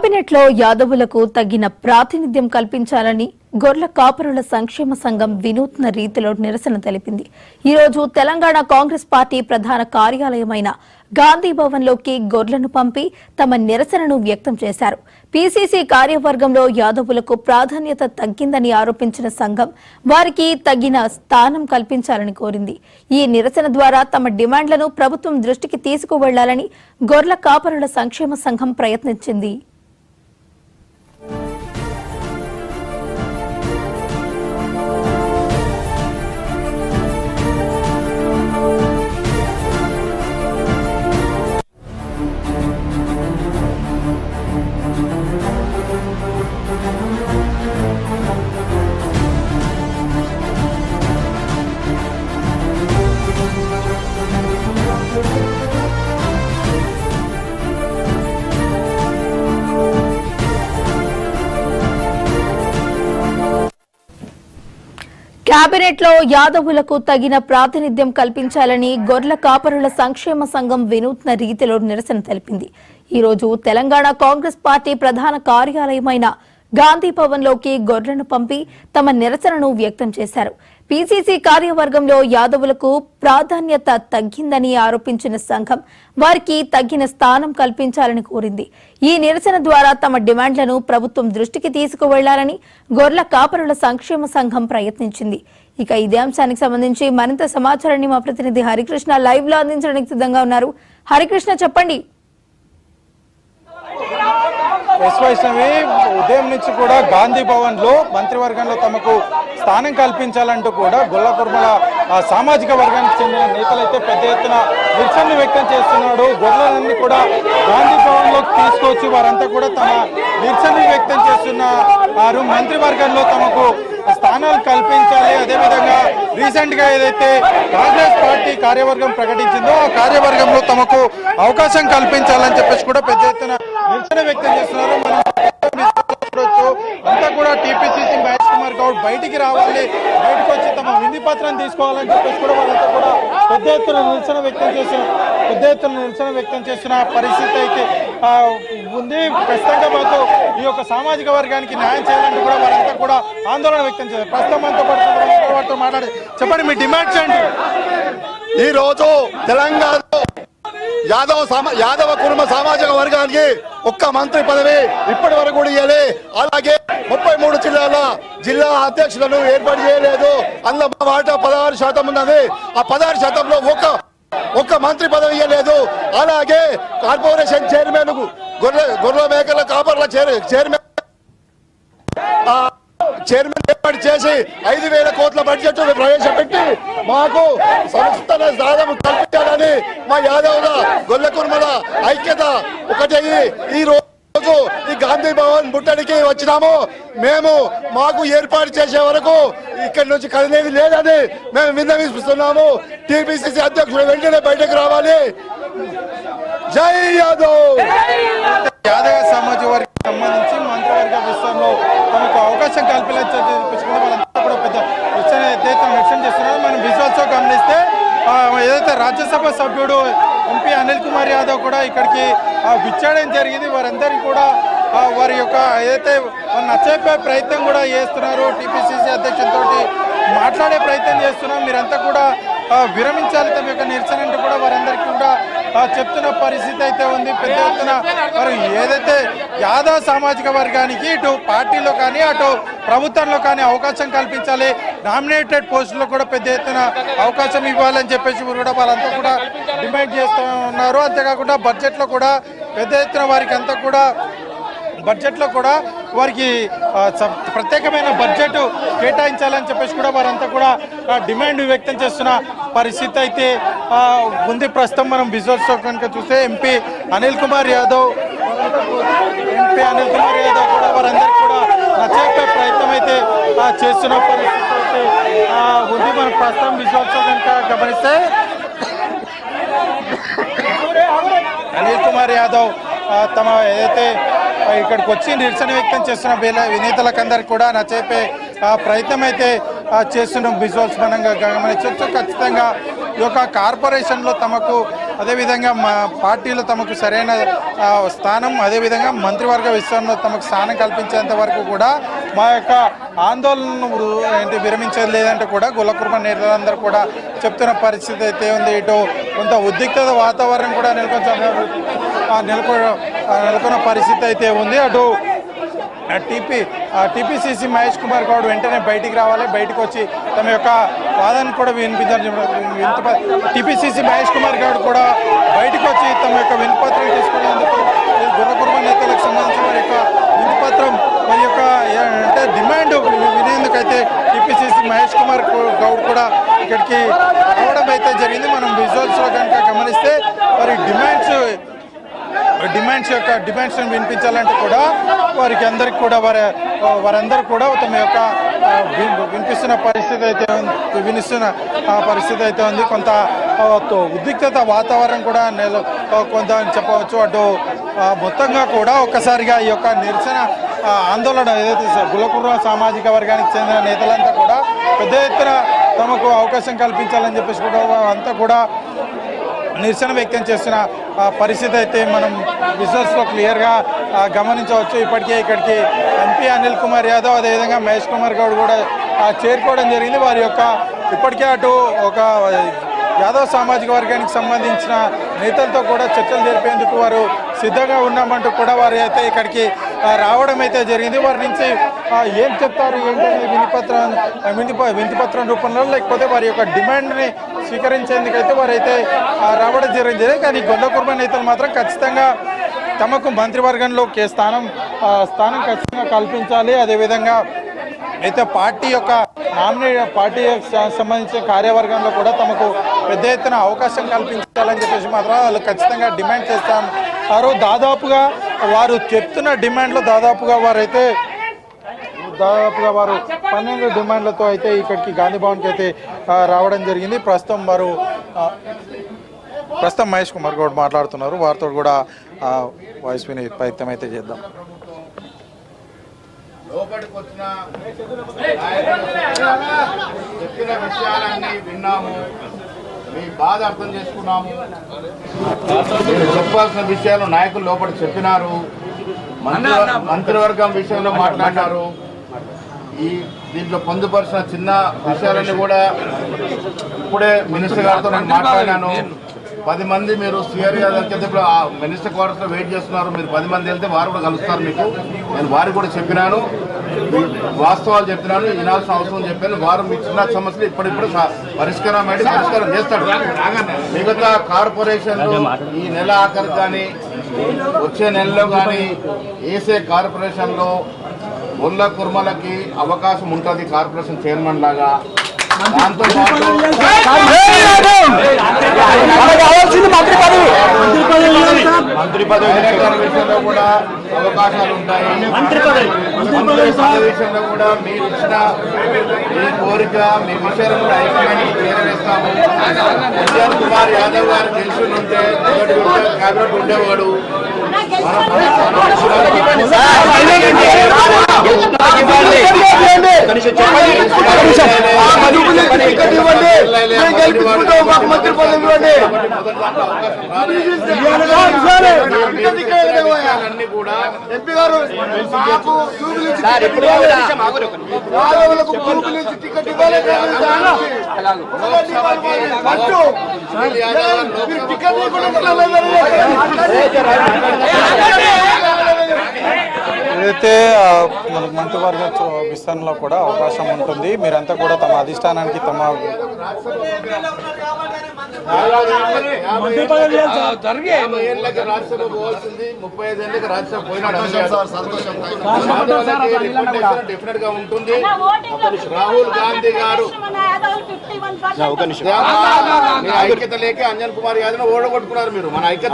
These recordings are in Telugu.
కేబినెట్లో యాదవులకు తగిన ప్రాతినిధ్యం కల్పించాలని గొర్ల కాపరుల సంక్షేమ సంఘం వినూత్న రీతిలో నిరసన తెలిపింది. ఈ రోజు తెలంగాణ కాంగ్రెస్ పార్టీ ప్రధాన కార్యాలయమైన గాంధీ భవన్లోకి గొర్లను పంపి తమ నిరసనను వ్యక్తం చేశారు. పీసీసీ కార్యవర్గంలో యాదవులకు ప్రాధాన్యత తగ్గిందని ఆరోపించిన సంఘం వారికి తగిన స్థానం కల్పించాలని కోరింది. ఈ నిరసన ద్వారా తమ డిమాండ్లను ప్రభుత్వం దృష్టికి తీసుకువెళ్లాలని గొర్ల కాపరుల సంక్షేమ సంఘం ప్రయత్నించింది. కేబినెట్లో యాదవులకు తగిన ప్రాతినిధ్యం కల్పించాలని గొర్ల కాపరుల సంక్షేమ సంఘం వినూత్న రీతిలో నిరసన తెలిపింది. ఈ రోజు తెలంగాణ కాంగ్రెస్ పార్టీ ప్రధాన కార్యాలయమైన గాంధీ భవన్లోకి గొర్లను పంపి తమ నిరసనను వ్యక్తం చేశారు. పీసీసీ కార్యవర్గంలో యాదవులకు ప్రాధాన్యత తగ్గిందని ఆరోపించిన సంఘం వారికి తగిన స్థానం కల్పించాలని కోరింది. ఈ నిరసన ద్వారా తమ డిమాండ్లను ప్రభుత్వం దృష్టికి తీసుకువెళ్లాలని గొర్ల కాపరుల సంక్షేమ సంఘం ప్రయత్నించింది. ఇక ఇదే అంశానికి సంబంధించి మరింత సమాచారాన్ని మా ప్రతినిధి హరికృష్ణ లైవ్ లో అందించడానికి సిద్ధంగా ఉన్నారు. హరికృష్ణ, చెప్పండి. వైష్ణవి ఉదయం నుంచి కూడా గాంధీ భవన్ లో మంత్రివర్గంలో తమకు స్థానం కల్పించాలంటూ కూడా గొల్ల కుర్మల సామాజిక వర్గానికి చెందిన నేతలైతే పెద్ద ఎత్తున నిరసన వ్యక్తం చేస్తున్నాడు. గొర్రెలన్నీ కూడా గాంధీ భవన్ లోకి తీసుకొచ్చి వారంతా కూడా తమ నిరసన వ్యక్తం చేస్తున్నారు. మంత్రివర్గంలో తమకు స్థానాలు కల్పించాలి. అదేవిధంగా రీసెంట్ గా ఏదైతే కాంగ్రెస్ పార్టీ కార్యవర్గం ప్రకటించిందో ఆ కార్యవర్గంలో తమకు అవకాశం కల్పించాలని చెప్పేసి కూడా పెద్ద ఎత్తున నిరసన వ్యక్తం చేస్తున్నారు. అంతా కూడా టీపీసీసీ మహేష్ కుమార్ గౌడ్ బయటికి రావాలి, బయటకు వచ్చి తమ విధి పత్రం తీసుకోవాలని చెప్పేసి కూడా వాళ్ళంతా కూడా పెద్ద ఎత్తున నిరసన వ్యక్తం చేస్తున్న పరిస్థితి అయితే ఉంది. ప్రస్తుతంగా మాకు ఈ యొక్క సామాజిక వర్గానికి న్యాయం చేయాలంటే కూడా వారంతా కూడా ఆందోళన వ్యక్తం చేశారు. ప్రస్తుతం మనతో పాటు మాట్లాడి చెప్పండి, మీ డిమాండ్స్ ఏంటి? ఈ రోజు తెలంగాణలో యాదవ కుటుంబ సామాజిక వర్గానికి ఒక్క మంత్రి పదవి ఇప్పటి వరకు కూడా ఇవ్వాలి. అలాగే 33 జిల్లా అధ్యక్షులను ఏర్పాటు చేయలేదు. అందులో మా వాటా 16% ఉన్నది. ఆ 16%లో ఒక్క మంత్రి పదవి ఇవ్వలేదు. అలాగే కార్పొరేషన్ చైర్మన్ గొర్రెల మేకల కాపర్ల చైర్మన్ ఏర్పాటు చేసి 5,000 కోట్ల బడ్జెట్ ప్రవేశపెట్టి మాకు సంస్థల సాధన కల్పించాలని మా యాదవుల గొల్ల కుర్మల ఐక్యత ఒకటే. ఈ రోజు ఈ గాంధీ భవన్ ముట్టడికి వచ్చినాము. మేము మాకు ఏర్పాటు చేసే వరకు ఇక్కడి నుంచి కదిలేది లేదని మేము విన్నవిస్తున్నాము. టీపీసీసీ అధ్యక్షుడు వెంటనే బయటకు రావాలి. జై యాదవ్. యాదవ సామాజిక వర్గం సంబంధించి మంత్రివర్గ విషయంలో తమకు అవకాశం కల్పించాలని వాళ్ళంతా కూడా పెద్ద నిరసన చేస్తున్నారు. మనం విజువల్స్ గమనిస్తే ఏదైతే రాజ్యసభ సభ్యుడు ఎంపీ అనిల్ కుమార్ యాదవ్ కూడా ఇక్కడికి విచ్చేయడం జరిగింది. వారందరికీ కూడా వారి యొక్క ఏదైతే నచ్చే ప్రయత్నం కూడా చేస్తున్నారు. టీపీసీసీ అధ్యక్షులతో మాట్లాడే ప్రయత్నం చేస్తున్నాం. మీరంతా కూడా విరమించాలి తమ యొక్క నిరసన అంటూ కూడా వారందరికీ కూడా చెప్తున్న పరిస్థితి అయితే ఉంది. పెద్ద ఎత్తున మరి ఏదైతే యాదవ్ సామాజిక వర్గానికి ఇటు పార్టీలో కానీ అటు ప్రభుత్వంలో కానీ అవకాశం కల్పించాలి, నామినేటెడ్ పోస్టుల్లో కూడా పెద్ద ఎత్తున అవకాశం ఇవ్వాలని చెప్పేసి కూడా వాళ్ళంతా కూడా డిమాండ్ చేస్తూ ఉన్నారు. అంతేకాకుండా బడ్జెట్లో కూడా పెద్ద ఎత్తున వారికి అంతా కూడా వారికి ప్రత్యేకమైన బడ్జెట్ కేటాయించాలని చెప్పేసి కూడా వారంతా కూడా డిమాండ్ వ్యక్తం చేస్తున్న పరిస్థితి అయితే ఉంది. ప్రస్తుతం మనం విజువల్స్ కనుక చూస్తే ఎంపీ అనిల్ కుమార్ యాదవ్ కూడా వారందరికీ కూడా నచ్చే ప్రయత్నం అయితే చేస్తున్న పరిస్థితి అయితే ఉంది. మనం ప్రస్తుతం విజువల్స్ కనుక గమనిస్తే అనిల్ కుమార్ యాదవ్ తమ ఏదైతే ఇక్కడికి వచ్చి నిరసన వ్యక్తం చేస్తున్న వినేతలకందరికీ కూడా నచ్చే ప్రయత్నం అయితే చేస్తున్న విజువల్స్ మనం గమనించవచ్చు. ఖచ్చితంగా ఈ యొక్క కార్పొరేషన్లో తమకు అదేవిధంగా మా పార్టీలో తమకు సరైన స్థానం, అదేవిధంగా మంత్రివర్గ విస్తరణలో తమకు స్థానం కల్పించేంత వరకు కూడా మా యొక్క ఆందోళనను విరమించేది లేదంటే కూడా గొల్లకుర్మ నేతలందరూ కూడా చెప్తున్న పరిస్థితి అయితే ఉంది. ఇటు కొంత ఉద్రిక్తత వాతావరణం కూడా నెలకొన్న పరిస్థితి అయితే ఉంది. అటు టీపీసీసీ మహేష్ కుమార్ గౌడ్ వెంటనే బయటికి రావాలి, బయటకు వచ్చి తమ యొక్క వాదన కూడా వినిపించాలి. టీపీసీసీ మహేష్ కుమార్ గౌడ్ కూడా బయటకు వచ్చి తమ యొక్క వినపత్రం తీసుకునేందుకు గొల్లకుర్మ నేతలకు సంబంధించిన వారి యొక్క వినపత్రం వారి యొక్క అంటే డిమాండ్ వినేందుకైతే టీపీసీసీ మహేష్ కుమార్ గౌడ్ కూడా ఇక్కడికి రావడం అయితే జరిగింది. మనం విజువల్స్లో కనుక గమనిస్తే వారి డిమాండ్స్ వినిపించాలంటే కూడా వారికి అందరికి కూడా వారందరూ కూడా తమ యొక్క వినిస్తున్న పరిస్థితి అయితే ఉంది. కొంత ఉద్రిక్తత వాతావరణం కూడా కొంత అని చెప్పవచ్చు. అటు మొత్తంగా కూడా ఒక్కసారిగా ఈ యొక్క నిరసన ఆందోళన ఏదైతే గొల్లకుర్మ సామాజిక వర్గానికి చెందిన నేతలంతా కూడా పెద్ద ఎత్తున తమకు అవకాశం కల్పించాలని చెప్పేసి కూడా అంతా కూడా నిరసన వ్యక్తం చేస్తున్న పరిస్థితి అయితే మనం విజువల్స్లో క్లియర్గా గమనించవచ్చు. ఇప్పటికే ఇక్కడికి ఎంపీ అనిల్ కుమార్ యాదవ్, అదేవిధంగా మహేష్ కుమార్ గౌడ్ కూడా చేరుకోవడం జరిగింది. వారి యొక్క ఇప్పటికే అటు ఒక యాదవ్ సామాజిక వర్గానికి సంబంధించిన నేతలతో కూడా చర్చలు జరిపేందుకు వారు సిద్ధంగా ఉన్నామంటూ కూడా వారు అయితే ఇక్కడికి రావడం అయితే జరిగింది. వారి నుంచి ఏం చెప్తారు ఏంటనేది వినతిపత్రం రూపంలో, లేకపోతే వారి యొక్క డిమాండ్ని స్వీకరించేందుకైతే వారైతే రావడం జరిగింది. కానీ గొల్లకుర్మ నేతలు మాత్రం ఖచ్చితంగా తమకు మంత్రివర్గంలోకి స్థానం ఖచ్చితంగా కల్పించాలి. అదేవిధంగా అయితే పార్టీ సంబంధించిన కార్యవర్గంలో కూడా తమకు పెద్ద ఎత్తున అవకాశం కల్పించాలని చెప్పేసి మాత్రం వాళ్ళు ఖచ్చితంగా డిమాండ్ చేస్తాను. దాదాపుగా వారు చెప్తున్న డిమాండ్లో దాదాపుగా వారు 12 డిమాండ్లతో అయితే ఇక్కడికి గాంధీ భవన్కి అయితే రావడం జరిగింది. ప్రస్తుతం మహేష్ కుమార్ గౌడ్ మాట్లాడుతున్నారు. వారితో కూడా వాయిస్ వినే ప్రయత్నం అయితే చేద్దాం. లోపలికి వచ్చిన చెప్పిన విషయాలన్నీ విన్నాము, మీ బాధ అర్థం చేసుకున్నాము. మీరు చెప్పాల్సిన విషయాలు నాయకులు లోపలికి చెప్పినారు, మంత్రివర్గం విషయంలో మాట్లాడినారు. దీంట్లో పొందుపరిచిన చిన్న విషయాలన్నీ కూడా ఇప్పుడే మినిస్టర్ గారితో నేను మాట్లాడాను. 10 మంది మీరు సిఆర్ యాదవ్ ఇప్పుడు మినిస్టర్ క్వార్టర్స్లో వెయిట్ చేస్తున్నారు. మీరు 10 మంది వెళ్తే వారు కూడా కలుస్తారు మీకు. నేను వారికి కూడా చెప్పినాను, వాస్తవాలు చెప్తున్నాను, వినాల్సిన అవసరం చెప్పాను. వారు మీ చిన్న సమస్యలు ఇప్పుడిప్పుడు పరిష్కారం చేస్తాడు. మిగతా కార్పొరేషన్లు ఈ నెల ఆఖరి కానీ వచ్చే నెలలో కానీ వేసే కార్పొరేషన్లో గొల్లకుర్మలకి అవకాశం ఉంటుంది కార్పొరేషన్ చైర్మన్ లాగా. దాంతో మంత్రి పదవి విషయంలో కూడా అవకాశాలు ఉంటాయి. మంత్రి పదవి విషయంలో కూడా మీరు ఇచ్చిన మీ కోరిక, మీ విషయాలు కూడా ఐక్యమని చేరవేస్తాము. అనిల్ కుమార్ యాదవ్ గారు తెలిసి ఉంటే క్యాబినెట్ ఉండేవాడు. ఏదైతే మనకు మంత్రివర్గ విస్తరణలో కూడా అవకాశం ఉంటుంది. మీరంతా కూడా తమ అధిష్టానానికి తమ 50 ఏళ్ళకి రాజ్యసభ పోవాల్సింది 35 ఏళ్ళకి రాజ్యసభ పోయినాడు. డెఫినెట్ గా ఉంటుంది. రాహుల్ గాంధీ గారు ఐక్యత లేక అంజన్ కుమార్ యాదవ్ ఓడగొట్టుకున్నారు. మీరు మన ఐక్యత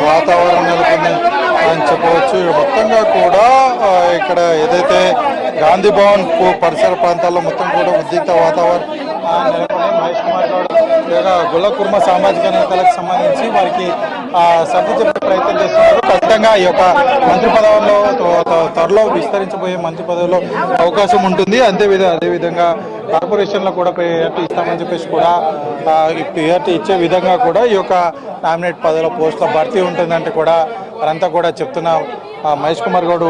వాతావరణం నెలకొంది అని చెప్పవచ్చు. మొత్తంగా కూడా ఇక్కడ ఏదైతే గాంధీ భవన్ పరిసర ప్రాంతాల్లో మొత్తం కూడా ఉద్రిక్త వాతావరణం నెలకొని మహేష్ కుమార్ గౌడ్ గొల్ల కుర్మ సామాజిక నేతలకు సంబంధించి వారికి సర్ది చెప్పే ప్రయత్నం చేస్తున్నారు. ఖచ్చితంగా ఈ యొక్క మంత్రి పదవుల్లో త్వరలో విస్తరించబోయే మంత్రి పదవిలో అవకాశం ఉంటుంది. అదేవిధంగా కార్పొరేషన్లో కూడా ప్రియారిటీ ఇస్తామని చెప్పేసి కూడా ప్రియారిటీ ఇచ్చే విధంగా కూడా ఈ యొక్క నామినేట్ పదవిలో పోస్టుల భర్తీ ఉంటుందంటే కూడా వారంతా కూడా చెప్తున్న మహేష్ కుమార్ గౌడ్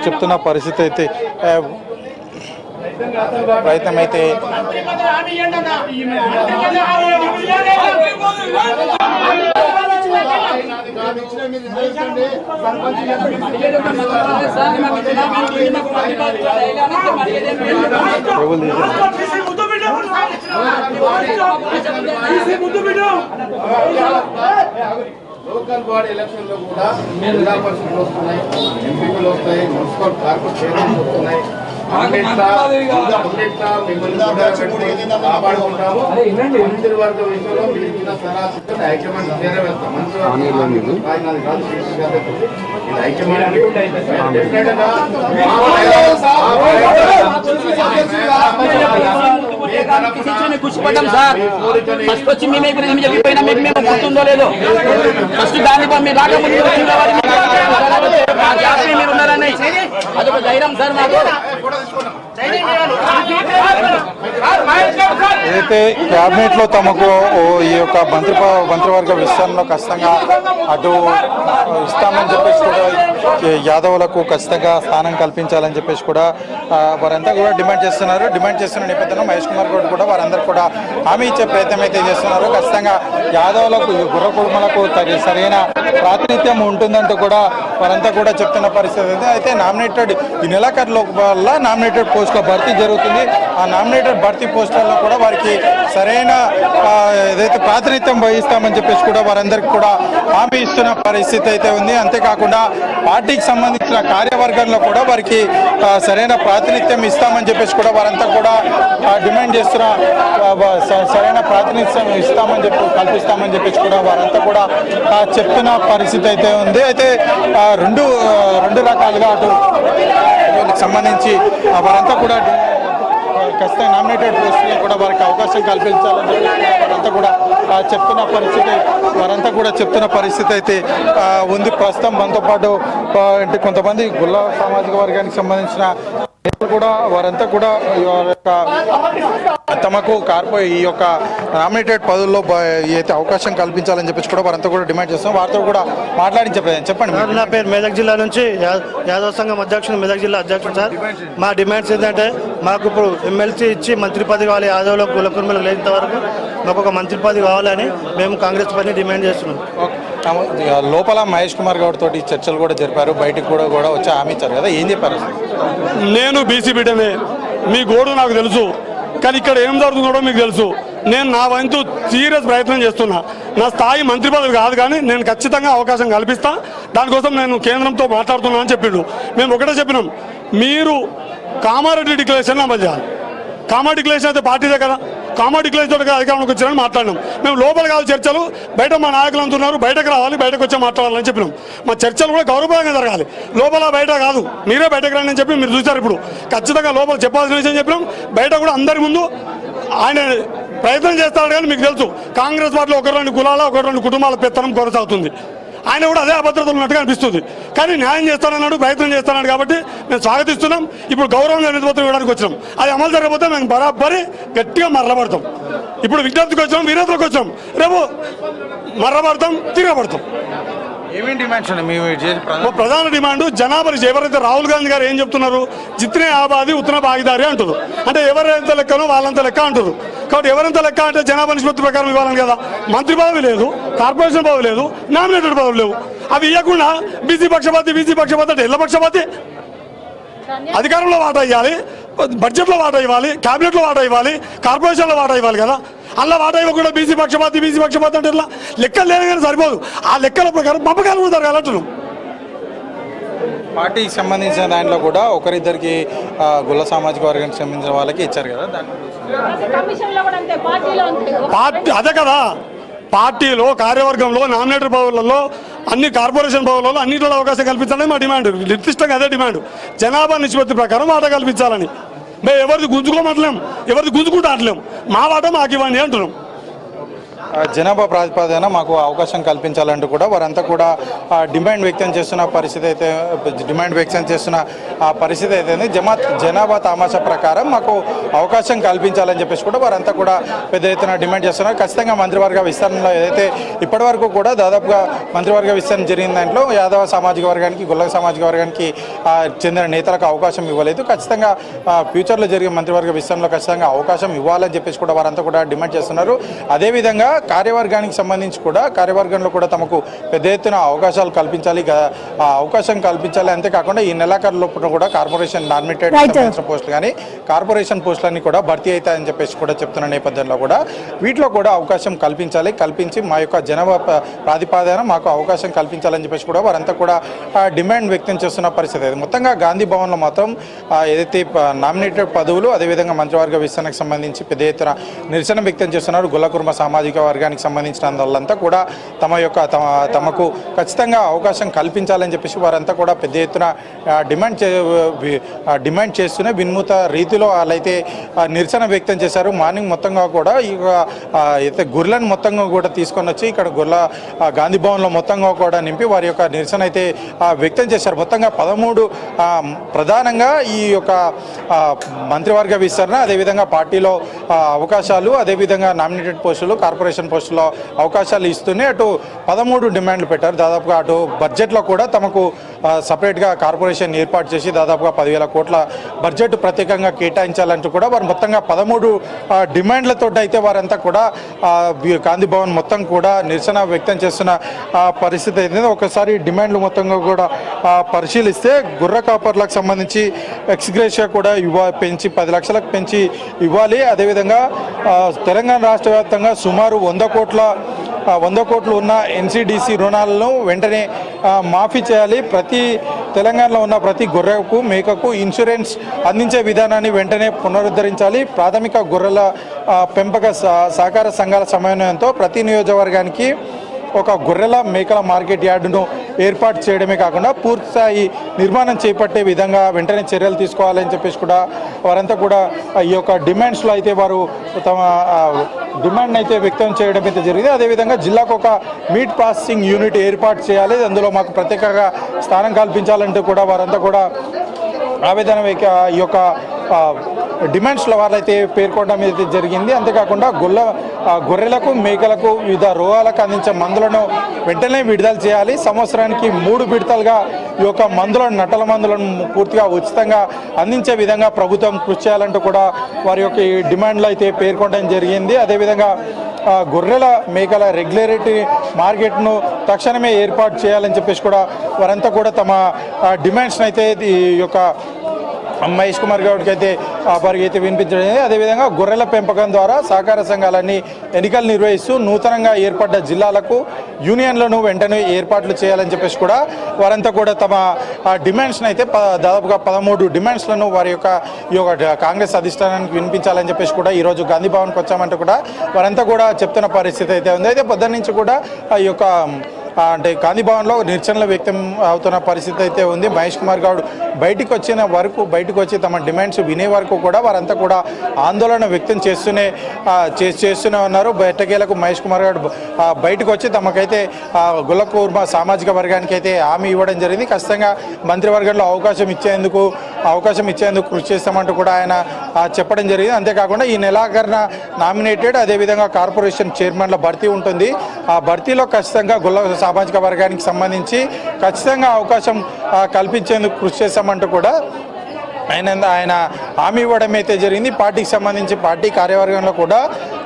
చెప్తున్న పరిస్థితి అయితే ప్రయత్నం అయితే లోకల్ బాడీ ఎలక్షన్ లో కూడా జిల్లా పరిషత్లు వస్తున్నాయి, ఎంపీలు వస్తాయి, మున్సిపల్ కార్పొరేషన్ వస్తున్నాయి. కాపాడుకుంటాము. మంత్రి వర్గ విషయంలో మీరు ఇచ్చిన సలహాలు హైకమాండ్ చేరవేస్తాం. కూర్చోపడ్డాం సార్. ఫస్ట్ వచ్చి మేమే చెప్పిపోయినా మేము గుర్తుందో లేదో. ఫస్ట్ దాన్ని మీరు రాకముందు మీరు ఉన్నారని అదొక ధైర్యం సార్ మాకు. ఏదైతే క్యాబినెట్ లో తమకు ఈ యొక్క మంత్రివర్గ విస్తరణలో ఖచ్చితంగా అటు ఇస్తామని చెప్పేసి కూడా యాదవులకు ఖచ్చితంగా స్థానం కల్పించాలని చెప్పేసి కూడా వారంతా కూడా డిమాండ్ చేస్తున్నారు. డిమాండ్ చేస్తున్న నేపథ్యంలో మహేష్ కుమార్ గౌడ్ కూడా వారందరూ కూడా హామీ ఇచ్చే ప్రయత్నం అయితే చేస్తున్నారు. ఖచ్చితంగా యాదవులకు గుర్ర కుటుంబాలకు సరైన ప్రాతినిధ్యం ఉంటుందంటూ కూడా వారంతా కూడా చెప్తున్న పరిస్థితి అయితే నామినేటెడ్ ఈ నెలాఖరు వల్ల నామినేటెడ్ పోస్టుల భర్తీ జరుగుతుంది. ఆ నామినేటెడ్ భర్తీ పోస్టులలో కూడా వారికి సరైన ఏదైతే ప్రాతినిధ్యం వహిస్తామని చెప్పేసి కూడా వారందరికీ కూడా హామీ ఇస్తున్న పరిస్థితి అయితే ఉంది. అంతేకాకుండా పార్టీకి సంబంధించిన కార్యవర్గంలో కూడా వారికి సరైన ప్రాతినిధ్యం ఇస్తామని చెప్పేసి కూడా వారంతా కూడా డిమాండ్ చేస్తున్న సరైన ప్రాతినిధ్యం కల్పిస్తామని చెప్పేసి కూడా వారంతా కూడా చెప్తున్న పరిస్థితి అయితే ఉంది. అయితే రెండు రకాలుగా అటు సంబంధించి వారంతా కూడా ఖచ్చితంగా నామినేటెడ్ పోస్టులు కూడా వారికి అవకాశం కల్పించాలని వారంతా కూడా చెప్తున్న పరిస్థితి అయితే ఉంది. ప్రస్తుతం మనతో పాటు అంటే కొంతమంది గుల్ల సామాజిక వర్గానికి సంబంధించిన కూడా వారంతా కూడా తమకు ఈ యొక్క నామినేటెడ్ పదవుల్లో అయితే అవకాశం కల్పించాలని చెప్పేసి కూడా వారంతా కూడా డిమాండ్ చేస్తాం. వారితో కూడా మాట్లాడి చెప్పండి. నా పేరు మెదక్ జిల్లా నుంచి యాదవ సంఘం అధ్యక్షుడు, మెదక్ జిల్లా అధ్యక్షుడు సార్. మా డిమాండ్స్ ఏంటంటే మాకు ఇప్పుడు ఎమ్మెల్సీ ఇచ్చి మంత్రి పదవి కావాలి. యాదవులకు కుల కుర్మలకు లేనంత వరకు మాకు ఒక మంత్రి పదవి కావాలని మేము కాంగ్రెస్ పార్టీని డిమాండ్ చేస్తున్నాం. లోపల మహేష్ కుమార్ గౌడ్ తోటి చర్చలు కూడా జరిపారు, బయటకు కూడా వచ్చి హామీ ఇచ్చారు కదా, ఏం చెప్పారు? నేను బీసీ బిడ్డనే, మీ గోడు నాకు తెలుసు, కానీ ఇక్కడ ఏం జరుగుతుందో మీకు తెలుసు. నేను నా వంతు సీరియస్ ప్రయత్నం చేస్తున్నా. నా స్థాయి మంత్రి పదవి కాదు, కానీ నేను ఖచ్చితంగా అవకాశం కల్పిస్తా. దానికోసం నేను కేంద్రంతో మాట్లాడుతున్నా అని చెప్పిండు. మేము ఒకటే చెప్పినాం, మీరు కామారెడ్డి డిక్లరేషన్ అమలు చేయాలి. కామా డిక్లరేషన్ అయితే పార్టీదే కదా, కామా డిక్లరేషన్ తోటి అధికారంలోకి వచ్చారని మాట్లాడినాం. మేము లోపల కాదు చర్చలు, బయట మా నాయకులు అంటున్నారు బయటకు రావాలి, బయటకు వచ్చే మాట్లాడాలని చెప్పినాం. మా చర్చలు కూడా గౌరవపరంగా జరగాలి, లోపల బయట కాదు. మీరే బయటకు రండి అని చెప్పి మీరు చూశారు. ఇప్పుడు ఖచ్చితంగా లోపల చెప్పాల్సిన విషయం చెప్పినాం, బయట కూడా అందరి ముందు ఆయన ప్రయత్నం చేస్తాడు. కానీ మీకు తెలుసు కాంగ్రెస్ పార్టీలో ఒకరు రెండు కులాల ఒకరు రెండు కుటుంబాల పెత్తనం కొనసాగుతుంది. ఆయన కూడా అదే అభద్రతలు ఉన్నట్టుగా అనిపిస్తుంది. కానీ న్యాయం చేస్తానన్నాడు, ప్రయత్నం చేస్తాడు. కాబట్టి మేము స్వాగతిస్తున్నాం. ఇప్పుడు గౌరవంగా నిధిపత్రం ఇవ్వడానికి వచ్చినాం. అది అమలు జరగకపోతే మేము బరాబరి గట్టిగా మర్రబడతాం. ఇప్పుడు విజ్ఞప్తికి వచ్చాం, వీరతలకు వచ్చాం, రేపు మర్రబడతాం, తిరగబడతాం. ఏమేమి డిమాండ్స్ ప్రధాన డిమాండ్ జనాభా ఎవరైతే రాహుల్ గాంధీ గారు ఏం చెప్తున్నారు, జిత్నే ఆబాది ఉత్తన భాగీదారి అంటారు. అంటే ఎవరెంత లెక్కనో వాళ్ళంత లెక్క అంటారు. కాబట్టి ఎవరెంత లెక్క అంటే జనాభా నిష్పత్తి ప్రకారం ఇవ్వాలని కదా. మంత్రి పదవి లేదు, కార్పొరేషన్ పదవి లేదు, నామినేటెడ్ పదవులు లేవు. అవి ఇవ్వకుండా బీసీ పక్షపాతి అంటే ఎల్ల పక్షపాతి. అధికారంలో వాటా ఇవ్వాలి, బడ్జెట్లో వాటా ఇవ్వాలి, క్యాబినెట్లో వాటా ఇవ్వాలి, కార్పొరేషన్లో వాటా ఇవ్వాలి కదా. అలా వాటా ఇవ్వకుండా బీసీ పక్షపాతి అంటే ఇట్లా లెక్కలు లేదు కానీ సరిపోదు. ఆ లెక్కల ప్రకారం పంపకాలు కూడా జరగాలంటున్నాం. పార్టీకి సంబంధించిన దాంట్లో కూడా ఒకరిద్దరికి గుల్ల సామాజిక వర్గానికి సంబంధించిన వాళ్ళకి ఇచ్చారు కదా. పార్టీ అదే కదా, పార్టీలో కార్యవర్గంలో నామినేటెడ్ పదవులలో అన్ని కార్పొరేషన్ పదవులలో అన్నింటిలో అవకాశం కల్పించాలని మా డిమాండ్. నిర్దిష్టంగా అదే డిమాండ్. జనాభా నిష్పత్తి ప్రకారం వాటా కల్పించాలని. మేము ఎవరిది గుంజుకోమంటలేం, ఎవరిది గుంజుకుంటూ ఆటలేం. మా వాటా మాకు ఇవ్వండి అంటున్నాం. జనాభా ప్రాతిపదికన మాకు అవకాశం కల్పించాలంటూ కూడా వారంతా కూడా డిమాండ్ వ్యక్తం చేస్తున్న పరిస్థితి అయితే ఉంది. జనాభా తామాషా ప్రకారం మాకు అవకాశం కల్పించాలని చెప్పేసి కూడా వారంతా కూడా పెద్ద ఎత్తున డిమాండ్ చేస్తున్నారు. ఖచ్చితంగా మంత్రివర్గ విస్తరణలో ఏదైతే ఇప్పటివరకు కూడా దాదాపుగా మంత్రివర్గ విస్తరణ జరిగిన దాంట్లో యాదవ సామాజిక వర్గానికి గొల్ల సామాజిక వర్గానికి చెందిన నేతలకు అవకాశం ఇవ్వలేదు. ఖచ్చితంగా ఫ్యూచర్లో జరిగే మంత్రివర్గ విస్తరణలో ఖచ్చితంగా అవకాశం ఇవ్వాలని చెప్పేసి కూడా వారంతా కూడా డిమాండ్ చేస్తున్నారు. అదేవిధంగా కార్యవర్గానికి సంబంధించి కూడా కార్యవర్గంలో కూడా తమకు పెద్ద ఎత్తున అవకాశాలు కల్పించాలి, అవకాశం కల్పించాలి. అంతేకాకుండా ఈ నెలాఖరు లోపల కూడా కార్పొరేషన్ నామినేటెడ్ పోస్టులు కానీ కార్పొరేషన్ పోస్టులన్నీ కూడా భర్తీ అవుతాయని చెప్పేసి కూడా చెప్తున్న నేపథ్యంలో కూడా వీటిలో కూడా అవకాశం కల్పించి మా యొక్క జనాభా ప్రాతిపాదన మాకు అవకాశం కల్పించాలని చెప్పేసి కూడా వారంతా కూడా డిమాండ్ వ్యక్తం చేస్తున్న పరిస్థితి. మొత్తంగా గాంధీ భవన్లో మాత్రం ఏదైతే నామినేటెడ్ పదవులు అదేవిధంగా మంత్రివర్గ విస్తరణకు సంబంధించి పెద్ద ఎత్తున నిరసన వ్యక్తం చేస్తున్నారు. గొల్లకుర్మ సామాజిక వర్గానికి సంబంధించిన వాళ్ళంతా కూడా తమకు ఖచ్చితంగా అవకాశం కల్పించాలని చెప్పేసి వారంతా కూడా పెద్ద ఎత్తున డిమాండ్ చేస్తూనే వినూత రీతిలో వాళ్ళైతే నిరసన వ్యక్తం చేశారు. మార్నింగ్ మొత్తంగా కూడా అయితే గొర్రెలను మొత్తంగా కూడా తీసుకొని వచ్చి ఇక్కడ గాంధీ భవన్లో మొత్తంగా కూడా నింపి వారి యొక్క నిరసన అయితే వ్యక్తం చేశారు. మొత్తంగా 13 ప్రధానంగా ఈ యొక్క మంత్రివర్గ విస్తరణ అదేవిధంగా పార్టీలో అవకాశాలు అదేవిధంగా నామినేటెడ్ పోస్టులు కార్పొరేషన్ పోస్టులో అవకాశాలు ఇస్తూనే అటు 13 డిమాండ్లు పెట్టారు. దాదాపుగా అటు బడ్జెట్లో కూడా తమకు సపరేట్గా కార్పొరేషన్ ఏర్పాటు చేసి దాదాపుగా 10,000 కోట్ల బడ్జెట్ ప్రత్యేకంగా కేటాయించాలంటూ కూడా వారు మొత్తంగా 13 డిమాండ్లతో అయితే వారంతా కూడా గాంధీ భవన్ మొత్తం కూడా నిరసన వ్యక్తం చేస్తున్న పరిస్థితి అయితే ఒకసారి డిమాండ్లు మొత్తంగా కూడా పరిశీలిస్తే గుర్ర కాపర్లకు సంబంధించి ఎక్స్గ్రేషియా కూడా పెంచి 10 లక్షలకు పెంచి ఇవ్వాలి. అదేవిధంగా తెలంగాణ రాష్ట్ర వ్యాప్తంగా సుమారు 100 కోట్లు ఉన్న ఎన్సీడీసీ రుణాలను వెంటనే మాఫీ చేయాలి. తెలంగాణలో ఉన్న ప్రతి గొర్రెకు మేకకు ఇన్సూరెన్స్ అందించే విధానాన్ని వెంటనే పునరుద్ధరించాలి. ప్రాథమిక గొర్రెల పెంపక సహకార సంఘాల సమన్వయంతో ప్రతి నియోజకవర్గానికి ఒక గొర్రెల మేకల మార్కెట్ యార్డును ఏర్పాటు చేయడమే కాకుండా పూర్తిస్థాయి నిర్మాణం చేపట్టే విధంగా వెంటనే చర్యలు తీసుకోవాలని చెప్పేసి కూడా వారంతా కూడా ఈ యొక్క డిమాండ్స్లో అయితే వారు తమ డిమాండ్ అయితే వ్యక్తం చేయడం అయితే జరిగింది. అదేవిధంగా జిల్లాకు ఒక మీట్ ప్రాసెసింగ్ యూనిట్ ఏర్పాటు చేయాలి, అందులో మాకు ప్రత్యేకంగా స్థానం కల్పించాలంటూ కూడా వారంతా కూడా ఆవేదన ఈ యొక్క డిమాండ్స్లో వాళ్ళైతే పేర్కొనడం అయితే జరిగింది. అంతేకాకుండా గొర్రెలకు మేకలకు వివిధ రోగాలకు అందించే మందులను వెంటనే విడుదల చేయాలి. సంవత్సరానికి 3 విడతలుగా ఈ యొక్క నట్టల మందులను పూర్తిగా ఉచితంగా అందించే విధంగా ప్రభుత్వం కృషి చేయాలంటూ కూడా వారి యొక్క డిమాండ్లు అయితే పేర్కొనడం జరిగింది. అదేవిధంగా గొర్రెల మేకల రెగ్యులేటరీ మార్కెట్ను తక్షణమే ఏర్పాటు చేయాలని చెప్పేసి కూడా వారంతా కూడా తమ డిమాండ్స్ని అయితే ఈ యొక్క మహేష్ కుమార్ గౌడ్కి అయితే వారికి అయితే వినిపించడం. అదేవిధంగా గొర్రెల పెంపకం ద్వారా సహకార సంఘాలన్నీ ఎన్నికలు నిర్వహిస్తూ నూతనంగా ఏర్పడ్డ జిల్లాలకు యూనియన్లను వెంటనే ఏర్పాట్లు చేయాలని చెప్పేసి కూడా వారంతా కూడా తమ డిమాండ్స్ని అయితే దాదాపుగా 13 డిమాండ్స్లను వారి యొక్క ఈ యొక్క కాంగ్రెస్ అధిష్టానానికి వినిపించాలని చెప్పేసి కూడా ఈరోజు గాంధీ భవన్కి వచ్చామంటూ కూడా వారంతా కూడా చెప్తున్న పరిస్థితి అయితే ఉంది. అయితే పొద్దున్న నుంచి కూడా ఈ యొక్క అంటే గాంధీ భవన్లో నిరసనలు వ్యక్తం అవుతున్న పరిస్థితి అయితే ఉంది. మహేష్ కుమార్ గౌడ్ బయటకు వచ్చి తమ డిమాండ్స్ వినే వరకు కూడా వారంతా కూడా ఆందోళన వ్యక్తం చేస్తూనే ఉన్నారు. ఎట్టకేలకు మహేష్ కుమార్ గౌడ్ బయటకు వచ్చి తమకైతే గొల్లకుర్మ సామాజిక వర్గానికి అయితే హామీ ఇవ్వడం జరిగింది. ఖచ్చితంగా మంత్రివర్గంలో అవకాశం ఇచ్చేందుకు కృషి చేస్తామంటూ కూడా ఆయన చెప్పడం జరిగింది. అంతేకాకుండా ఈ నెలాఖరున నామినేటెడ్ అదేవిధంగా కార్పొరేషన్ చైర్మన్ల భర్తీ ఉంటుంది. ఆ భర్తీలో ఖచ్చితంగా గొల్ల సామాజిక వర్గానికి సంబంధించి ఖచ్చితంగా అవకాశం కల్పించేందుకు కృషి చేస్తామంటూ కూడా ఆయన హామీ ఇవ్వడం అయితే జరిగింది. పార్టీకి సంబంధించి పార్టీ కార్యవర్గంలో కూడా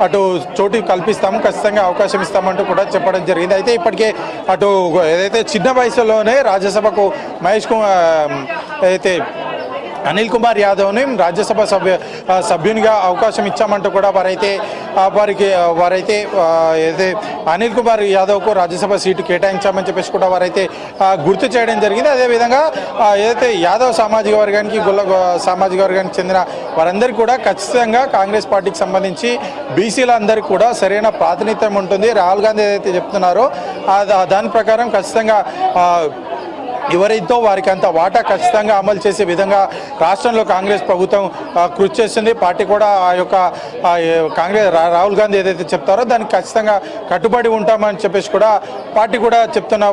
అటు చోటు కల్పిస్తాము, ఖచ్చితంగా అవకాశం ఇస్తామంటూ కూడా చెప్పడం జరిగింది. అయితే ఇప్పటికే అటు ఏదైతే చిన్న వయసులోనే రాజ్యసభకు అయితే అనిల్ కుమార్ యాదవ్ని రాజ్యసభ సభ్యునిగా అవకాశం ఇచ్చామంటూ కూడా వారైతే ఏదైతే అనిల్ కుమార్ యాదవ్కు రాజ్యసభ సీటు కేటాయించామని చెప్పేసి కూడా వారైతే గుర్తు చేయడం జరిగింది. అదేవిధంగా ఏదైతే యాదవ్ సామాజిక వర్గానికి గొల్ల సామాజిక వర్గానికి చెందిన వారందరికీ కూడా ఖచ్చితంగా కాంగ్రెస్ పార్టీకి సంబంధించి బీసీలందరికీ కూడా సరైన ప్రాతినిధ్యం ఉంటుంది. రాహుల్ గాంధీ ఏదైతే చెప్తున్నారో దాని ప్రకారం ఖచ్చితంగా ఎవరితో వారికి అంత వాటా ఖచ్చితంగా అమలు చేసే విధంగా రాష్ట్రంలో కాంగ్రెస్ ప్రభుత్వం కృషి చేస్తుంది. పార్టీ కూడా ఆ యొక్క కాంగ్రెస్ రాహుల్ గాంధీ ఏదైతే చెప్తారో దానికి ఖచ్చితంగా కట్టుబడి ఉంటామని చెప్పేసి కూడా పార్టీ కూడా చెప్తున్న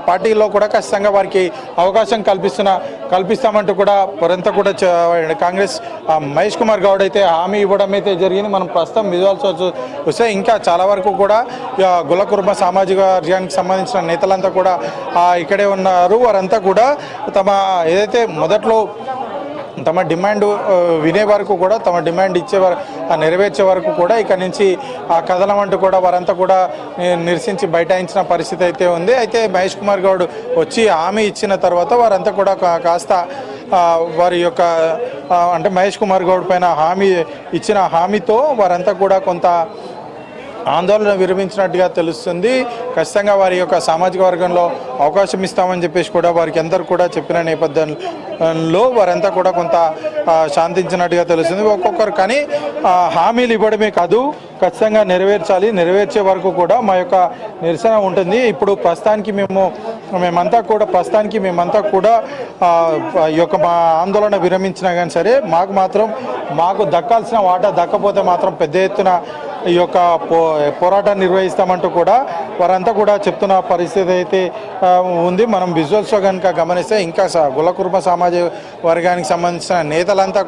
పార్టీలో కూడా ఖచ్చితంగా వారికి అవకాశం కల్పిస్తామంటూ కూడా వారంతా కూడా కాంగ్రెస్ మహేష్ కుమార్ గౌడ్ అయితే హామీ ఇవ్వడం అయితే జరిగింది. మనం ప్రస్తుతం విజువల్స్ వస్తే ఇంకా చాలా వరకు కూడా గొల్లకుర్మ సామాజిక వర్గానికి సంబంధించిన నేతలంతా కూడా ఇక్కడే ఉన్నారు. వారంతా కూడా తమ ఏదైతే మొదట్లో తమ డిమాండ్ వినే వరకు కూడా తమ డిమాండ్ నెరవేర్చే వరకు కూడా ఇక్కడ నుంచి ఆ కథనం అంటూ కూడా వారంతా కూడా నిరసించి బైఠాయించిన పరిస్థితి అయితే ఉంది. అయితే మహేష్ కుమార్ గౌడ్ వచ్చి హామీ ఇచ్చిన తర్వాత వారంతా కూడా కాస్త వారి యొక్క అంటే మహేష్ కుమార్ గౌడ్ పైన ఇచ్చిన హామీతో వారంతా కూడా కొంత ఆందోళన విరమించినట్టుగా తెలుస్తుంది. ఖచ్చితంగా వారి యొక్క సామాజిక వర్గంలో అవకాశం ఇస్తామని చెప్పేసి కూడా వారికి అందరూ కూడా చెప్పిన నేపథ్యంలో వారంతా కూడా కొంత శాంతించినట్టుగా తెలుస్తుంది. ఒక్కొక్కరు కానీ హామీలు ఇవ్వడమే కాదు, ఖచ్చితంగా నెరవేర్చే వరకు కూడా మా యొక్క నిరసన ఉంటుంది. ఇప్పుడు ప్రస్తుతానికి మేమంతా కూడా ఈ యొక్క మా ఆందోళన విరమించినా కానీ సరే మాకు దక్కాల్సిన వాటా దక్కపోతే మాత్రం పెద్ద ఎత్తున ఈ యొక్క పోరాటాన్ని నిర్వహిస్తామంటూ కూడా వారంతా కూడా చెప్తున్న పరిస్థితి అయితే ఉంది. మనం విజువల్స్లో కనుక గమనిస్తే ఇంకా గొల్లకుర్మ సామాజిక వర్గానికి సంబంధించిన నేతలంతా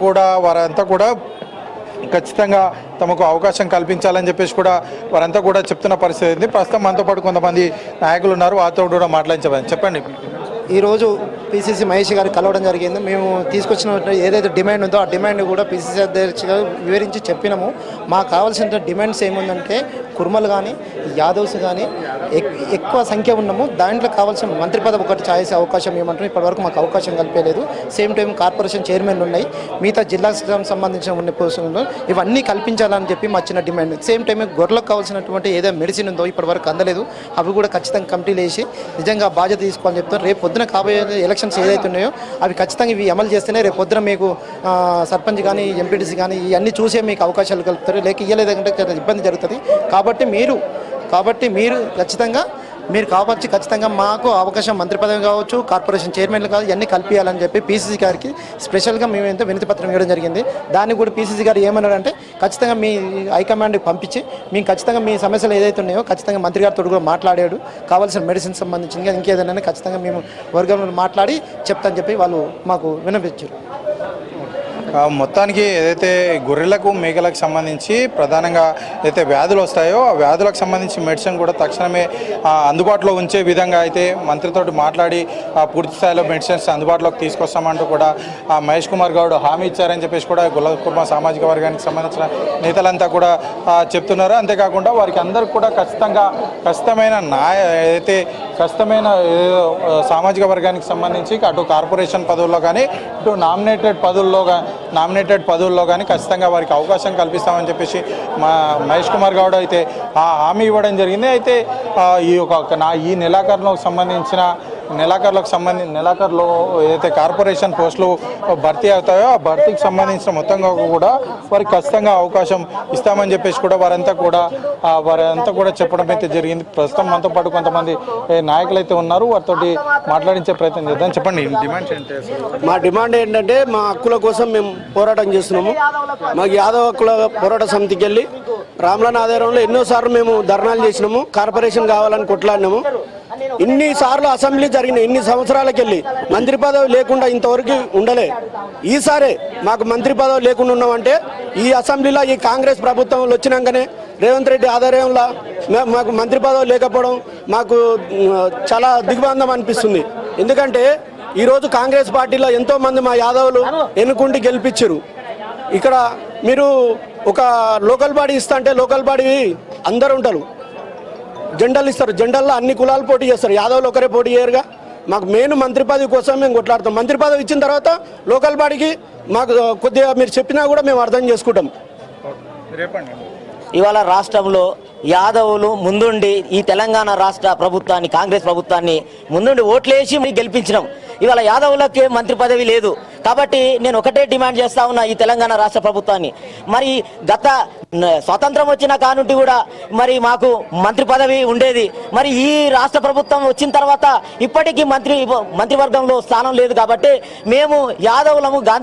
కూడా వారంతా కూడా ఖచ్చితంగా తమకు అవకాశం కల్పించాలని చెప్పేసి కూడా వారంతా కూడా చెప్తున్న పరిస్థితి ఉంది. ప్రస్తుతం మనతో పాటు కొంతమంది నాయకులు ఉన్నారు, వారితో కూడా మాట్లాడించమని చెప్పండి. ఈరోజు పిసిసి మహేష్ గారికి కలవడం జరిగింది. మేము తీసుకొచ్చిన ఏదైతే డిమాండ్ ఉందో ఆ డిమాండ్ కూడా పిసిసి అధ్యక్షుగా వివరించి చెప్పినాము. మాకు కావాల్సిన డిమాండ్స్ ఏముందంటే కుర్మలు కానీ యాదవ్స్ కానీ ఎక్కువ సంఖ్య ఉన్నాము. దాంట్లో కావాల్సిన మంత్రి పదవి ఒకటి చేసే అవకాశం ఏమంటారు, ఇప్పటివరకు మాకు అవకాశం కల్పలేదు. సేమ్ టైం కార్పొరేషన్ చైర్మన్లు ఉన్నాయి, మిగతా జిల్లాకు సంబంధించిన ఉన్న పొజిషన్లు ఇవన్నీ కల్పించాలని చెప్పి మా చిన్న డిమాండ్. సేమ్ టైం గొర్రెలకు కావాల్సినటువంటి ఏదైతే మెడిసిన్ ఉందో ఇప్పటివరకు అందలేదు, అవి కూడా ఖచ్చితంగా కమిటీలు వేసి నిజంగా బాధ్యత తీసుకోవాలని చెప్తారు. రేపు పొద్దున కాబోయే ఎలక్షన్స్ ఏదైతే ఉన్నాయో అవి ఖచ్చితంగా ఇవి అమలు చేస్తేనే రేపు పొద్దున మీకు సర్పంచ్ కానీ ఎంపీటీసీ కానీ ఇవన్నీ చూసే మీకు అవకాశాలు కలుపుతారు. లేక ఇవ్వలేదంటే ఇబ్బంది జరుగుతుంది. కాబట్టి మీరు ఖచ్చితంగా మాకు అవకాశం మంత్రి పదవి కావచ్చు, కార్పొరేషన్ చైర్మన్లు కావచ్చు, ఇవన్నీ కల్పించాలని చెప్పి పీసీసీ గారికి స్పెషల్గా మేము ఎంతో వినతి పత్రం ఇవ్వడం జరిగింది. దాన్ని కూడా పీసీసీ గారు ఏమన్నారంటే ఖచ్చితంగా మీ హైకమాండ్కి పంపించి మేము ఖచ్చితంగా మీ సమస్యలు ఏదైతే ఉన్నాయో ఖచ్చితంగా మంత్రి గారితో కూడా మాట్లాడాడు. కావాల్సిన మెడిసిన్ సంబంధించి ఇంకేదైనా ఖచ్చితంగా మేము వర్గంలో మాట్లాడి చెప్తామని చెప్పి వాళ్ళు మాకు విన్నపించారు. మొత్తానికి ఏదైతే గొర్రెలకు మేకలకు సంబంధించి ప్రధానంగా ఏదైతే వ్యాధులు వస్తాయో ఆ వ్యాధులకు సంబంధించి మెడిసిన్ కూడా తక్షణమే అందుబాటులో ఉంచే విధంగా అయితే మంత్రితోటి మాట్లాడి పూర్తి స్థాయిలో మెడిసిన్స్ అందుబాటులోకి తీసుకొస్తామంటూ కూడా మహేష్ కుమార్ గౌడ్ హామీ ఇచ్చారని చెప్పేసి కూడా గొల్లకుర్మ సామాజిక వర్గానికి సంబంధించిన నేతలంతా కూడా చెప్తున్నారు. అంతేకాకుండా వారికి అందరికీ కూడా ఖచ్చితమైన సామాజిక వర్గానికి సంబంధించి అటు కార్పొరేషన్ పదవుల్లో కానీ ఇటు నామినేటెడ్ పదవుల్లో కానీ ఖచ్చితంగా వారికి అవకాశం కల్పిస్తామని చెప్పేసి మహేష్ కుమార్ గౌడ్ అయితే హామీ ఇవ్వడం జరిగింది. అయితే ఈ నెలాఖరులో ఏదైతే కార్పొరేషన్ పోస్టులు భర్తీ అవుతాయో ఆ భర్తీకి సంబంధించిన మొత్తంగా కూడా వారికి ఖచ్చితంగా అవకాశం ఇస్తామని చెప్పేసి కూడా వారంతా కూడా చెప్పడం అయితే జరిగింది. ప్రస్తుతం మనతో పాటు కొంతమంది నాయకులు అయితే ఉన్నారు, వారితో మాట్లాడించే ప్రయత్నం చేద్దాం. చెప్పండి, డిమాండ్స్ ఏంటి? మా డిమాండ్ ఏంటంటే మా హక్కుల కోసం మేము పోరాటం చేస్తున్నాము. మాకు యాదవ హక్కుల పోరాట సమితికి వెళ్ళి రామ్లాన్ ఆధారంలో ఎన్నోసార్లు మేము ధర్నాలు చేసినాము, కార్పొరేషన్ కావాలని కొట్లాడినాము. ఇన్నిసార్లు అసెంబ్లీ జరిగిన ఇన్ని సంవత్సరాలకు వెళ్ళి మంత్రి పదవి లేకుండా ఇంతవరకు ఉండలే. ఈసారే మాకు మంత్రి పదవి లేకుండా ఉన్నామంటే ఈ అసెంబ్లీలో ఈ కాంగ్రెస్ ప్రభుత్వంలో వచ్చినాకనే రేవంత్ రెడ్డి ఆధ్వర్యంలో మాకు మంత్రి పదవి లేకపోవడం మాకు చాలా దిగ్బంధం అనిపిస్తుంది. ఎందుకంటే ఈరోజు కాంగ్రెస్ పార్టీలో ఎంతోమంది మా యాదవులు ఎన్నుకుంటూ గెలిపించారు. ఇక్కడ మీరు ఒక లోకల్ బాడీ ఇస్తా అంటే లోకల్ బాడీ అందరూ ఉంటారు, జెండాలు ఇస్తారు, జెండాల్లో అన్ని కులాలు పోటీ చేస్తారు, యాదవులు ఒకరే పోటీ చేయరుగా. మాకు మెయిన్ మంత్రి పదవి కోసం మేము కొట్లాడుతాం. మంత్రి పదవి ఇచ్చిన తర్వాత లోకల్ బాడీకి మాకు కొద్దిగా మీరు చెప్పినా కూడా మేము అర్థం చేసుకుంటాం. ఇవాళ రాష్ట్రంలో యాదవులు ముందుండి ఈ తెలంగాణ రాష్ట్ర ప్రభుత్వాన్ని, కాంగ్రెస్ ప్రభుత్వాన్ని ముందుండి ఓట్లేసి గెలిపించినాం. ఇవాళ యాదవులకి మంత్రి పదవి లేదు కాబట్టి నేను ఒకటే డిమాండ్ చేస్తా ఉన్నా ఈ తెలంగాణ రాష్ట్ర ప్రభుత్వాన్ని. మరి గత స్వాతంత్రం వచ్చిన కానుంటి కూడా మరి మాకు మంత్రి పదవి ఉండేది. మరి ఈ రాష్ట్ర ప్రభుత్వం వచ్చిన తర్వాత ఇప్పటికీ మంత్రివర్గంలో స్థానం లేదు కాబట్టి మేము యాదవులము గాంధీ